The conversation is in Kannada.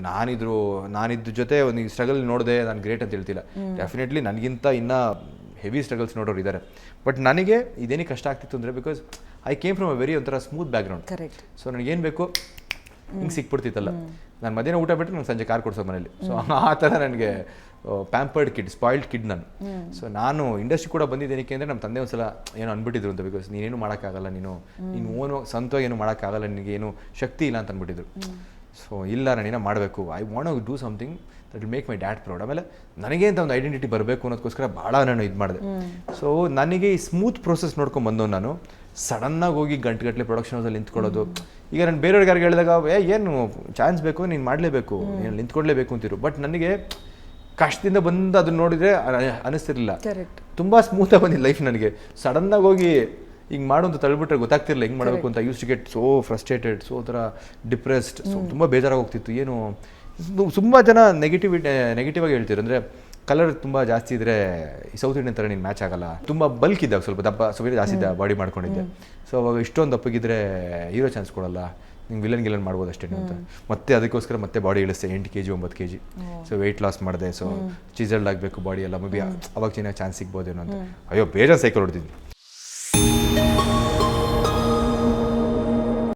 ನಾನಿದ್ರ ಜೊತೆ ಒಂದು ಸ್ಟ್ರಗಲ್ ನೋಡಿದೆ ನಾನು ಗ್ರೇಟ್ ಅಂತ ಹೇಳ್ತಿಲ್ಲ. ಡೆಫಿನೆಟ್ಲಿ ನನಗಿಂತ ಇನ್ನೂ ಹೆವಿ ಸ್ಟ್ರಗಲ್ಸ್ ನೋಡೋರು ಇದ್ದಾರೆ. ಬಟ್ ನನಗೆ ಇದೇನಕ್ಕೆ ಕಷ್ಟ ಆಗ್ತಿತ್ತು ಅಂದರೆ because I came from a very ಒಂಥರ ಸ್ಮೂತ್ ಬ್ಯಾಕ್ಗ್ರೌಂಡ್. ಸೊ ನನಗೇನು ಬೇಕು ಹಿಂಗೆ ಸಿಕ್ಬಿಡ್ತಿತ್ತಲ್ಲ. ನಾನು ಮಧ್ಯಾಹ್ನ ಊಟ ಬಿಟ್ಟರೆ ನಂಗೆ ಸಂಜೆ ಕಾರ್ ಕೊಡ್ಸೋ ಮನೇಲಿ. ಸೊ ಆ ಥರ ನನಗೆ ಪ್ಯಾಂಪರ್ಡ್ ಕಿಡ್, ಸ್ಪಾಯಿಲ್ಡ್ ಕಿಡ್ ನಾನು. ಸೊ ನಾನು ಇಂಡಸ್ಟ್ರಿ ಕೂಡ ಬಂದಿದ್ದೇನಕ್ಕೆ ಅಂದರೆ ನಮ್ಮ ತಂದೆ ಒಂದ್ಸಲ ಏನೋ ಅಂದ್ಬಿಟ್ಟಿದ್ರು ಅಂತ. ಬಿಕಾಸ್ ನೀನೇನು ಮಾಡೋಕ್ಕಾಗಲ್ಲ, ನೀನು ಸ್ವಂತವಾಗಿ ಏನು ಮಾಡೋಕ್ಕಾಗಲ್ಲ, ನಿನಗೆ ಏನು ಶಕ್ತಿ ಇಲ್ಲ ಅಂತ ಅಂದ್ಬಿಟ್ಟಿದ್ರು. ಸೊ ಇಲ್ಲ ನಾನೇನೋ ಮಾಡಬೇಕು, I want do something that will make my dad proud. ಆಮೇಲೆ ನನಗೆ ಅಂತ ಒಂದು ಐಡೆಂಟಿಟಿ ಬರಬೇಕು ಅನ್ನೋದಕ್ಕೋಸ್ಕರ ಭಾಳ ನಾನು ಇದು ಮಾಡಿದೆ. ಸೊ ನನಗೆ ಈ ಸ್ಮೂತ್ ಪ್ರೋಸೆಸ್ ನೋಡ್ಕೊಂಡು ಬಂದವು ನಾನು. ಸಡನ್ನಾಗಿ ಹೋಗಿ ಗಂಟೆಗಟ್ಟಲೆ ಪ್ರೊಡಕ್ಷನ್ ಹೌಸಲ್ಲಿ ನಿಂತ್ಕೊಳ್ಳೋದು. ಈಗ ನಾನು ಬೇರೆಯವ್ರಿಗೆ ಯಾರಿಗೆ ಹೇಳಿದಾಗ ಏನು ಚಾನ್ಸ್ ಬೇಕು, ನೀನು ಮಾಡಲೇಬೇಕು, ನೀನು ನಿಂತ್ಕೊಡ್ಲೇಬೇಕು ಅಂತಿರು. ಬಟ್ ನನಗೆ ಕಷ್ಟದಿಂದ ಬಂದು ಅದನ್ನ ನೋಡಿದರೆ ಅನಿಸ್ತಿರ್ಲಿಲ್ಲ. ತುಂಬ ಸ್ಮೂತಾಗಿ ಬಂದಿದ್ದು ಲೈಫ್ ನನಗೆ. ಸಡನ್ನಾಗಿ ಹೋಗಿ ಹಿಂಗೆ ಮಾಡು ಅಂತ ತಳ್ಬಿಟ್ರೆ ಗೊತ್ತಾಗ್ತಿರಲಿಲ್ಲ ಹೆಂಗೆ ಮಾಡಬೇಕು ಅಂತ. Used to get so frustrated, so ಥರ ಡಿಪ್ರೆಸ್ಡ್. ಸೊ ತುಂಬ ಬೇಜಾರಾಗಿ ಹೋಗ್ತಿತ್ತು. ಏನು ತುಂಬ ಜನ ನೆಗೆಟಿವ್ ಆಗಿ ಹೇಳ್ತಿದ್ರು. ಅಂದರೆ ಕಲರ್ ತುಂಬ ಜಾಸ್ತಿ ಇದ್ದರೆ ಈ ಸೌತ್ ಇಂಡಿಯನ್ ಥರ ನೀನು ಮ್ಯಾಚ್ ಆಗಲ್ಲ. ತುಂಬ ಬಲ್ಕ್ ಇದ್ದಾಗ ಸ್ವಲ್ಪ ದಪ್ಪ ಸ್ವಲ್ಪ ಜಾಸ್ತಿ ಇದ್ದ ಬಾಡಿ ಮಾಡ್ಕೊಂಡಿದ್ದೆ. ಸೊ ಅವಾಗ ಇಷ್ಟೊಂದು ದಪ್ಪಗಿದ್ರೆ ಹೀರೋ ಚಾನ್ಸ್ ಕೊಡಲ್ಲ, ನಿಂಗೆ ವಿಲನ್ ಮಾಡ್ಬೋದು ಅಷ್ಟೇ ಅಂತ. ಮತ್ತೆ ಅದಕ್ಕೋಸ್ಕರ ಮತ್ತೆ ಬಾಡಿ ಇಳಿಸ್ತೆ 8 kg 9 kg. So weight loss ಮಾಡಿದೆ. ಸೊ ಚಿಸಲ್ಡ್ ಆಗಬೇಕು ಬಾಡಿ ಎಲ್ಲ, ಮೇ ಬಿ ಅವಾಗ ಚೆನ್ನಾಗಿ ಚಾನ್ಸ್ ಸಿಗ್ಬೋದೇನೋ ಅಂತ. ಅಯ್ಯೋ ಬೇಜಾರು ಸೈಕಲ್ ಹೊಡ್ತಿದ್ವಿ.